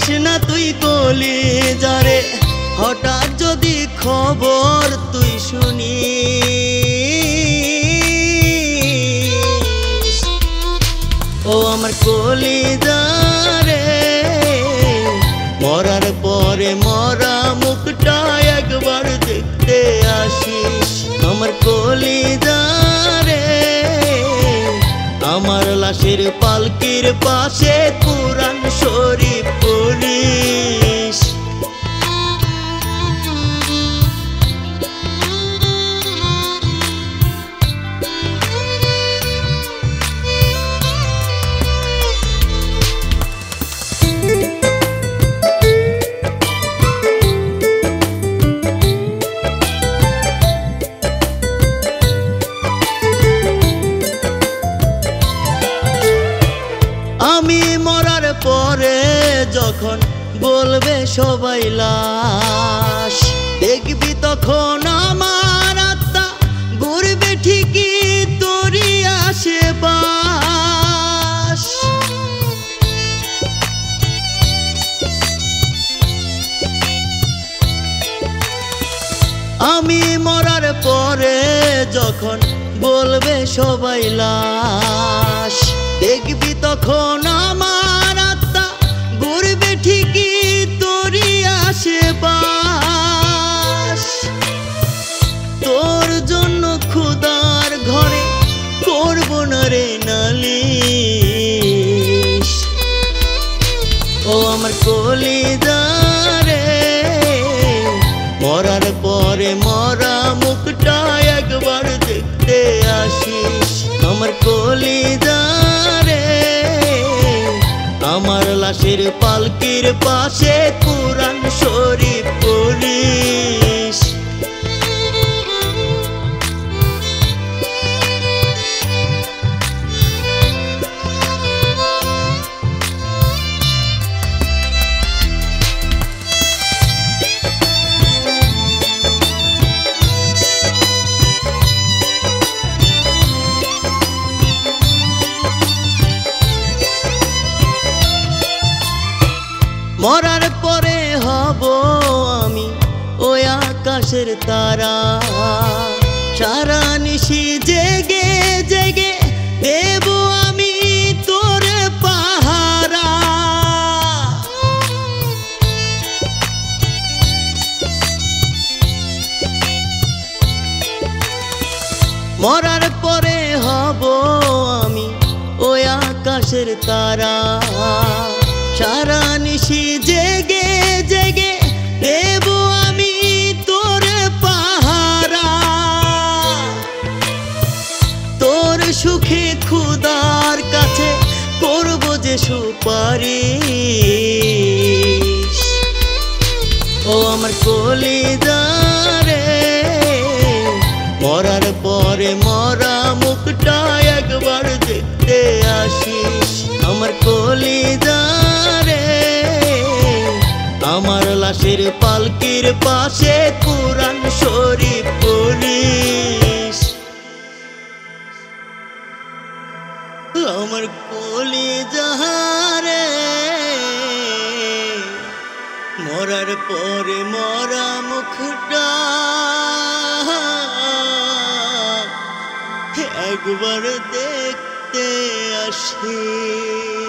করিস না তুই কলিজারে, হঠাৎ যদি খবর তুই শুনিস। ও আমার কলিজারে, মরার পরে মরা মুখটা একবার দেখতে আসিস। আমার কলিজারে, আমার লাশের পালকির পাশে কুরআন শরীফ পড়িস। আমি মরার পরে যখন বলবে সবাই লাশ, দেখবি তখন আমার আত্মা ঘুরবে ঠিকই তোরই আশেপাশ। আমি মরার পরে যখন বলবে সবাই লাশ, দেখবি তখন আমার আত্মা ঘুরবে ঠিকই তোরই আশেপাশ। তোর জন্য খুদার ঘরে করব না রে নালিশ। ও আমার কলিজারে, মরার পরে মরা মুখটা একবার দেখতে আসিস। আমার কলিজারে, আমার লাশের পালকির পাশে কুরআন শরীফ পড়িস। মরার পরে হব আমি ওই আকাশের তারা, সারা নিশি জেগে জেগে দেব আমি তোর পাহারা। মরার পরে হব আমি ওই আকাশের তারা, সারা নিশি জেগে জেগে দেব আমি তোর পাহারা। তোর সুখে খুদার কাছে করব যে সুপারিশ। ও আমার কলিজারে, মরার পরে মরা মুখটা একবার দেখতে আসিস। আমার কলিজারে, আমার লাশের পালকির পাশে কুরআন শরীফ পড়িস। আমার কলিজারে, মরার পরে মরা মুখটা একবার দেখতে আসিস।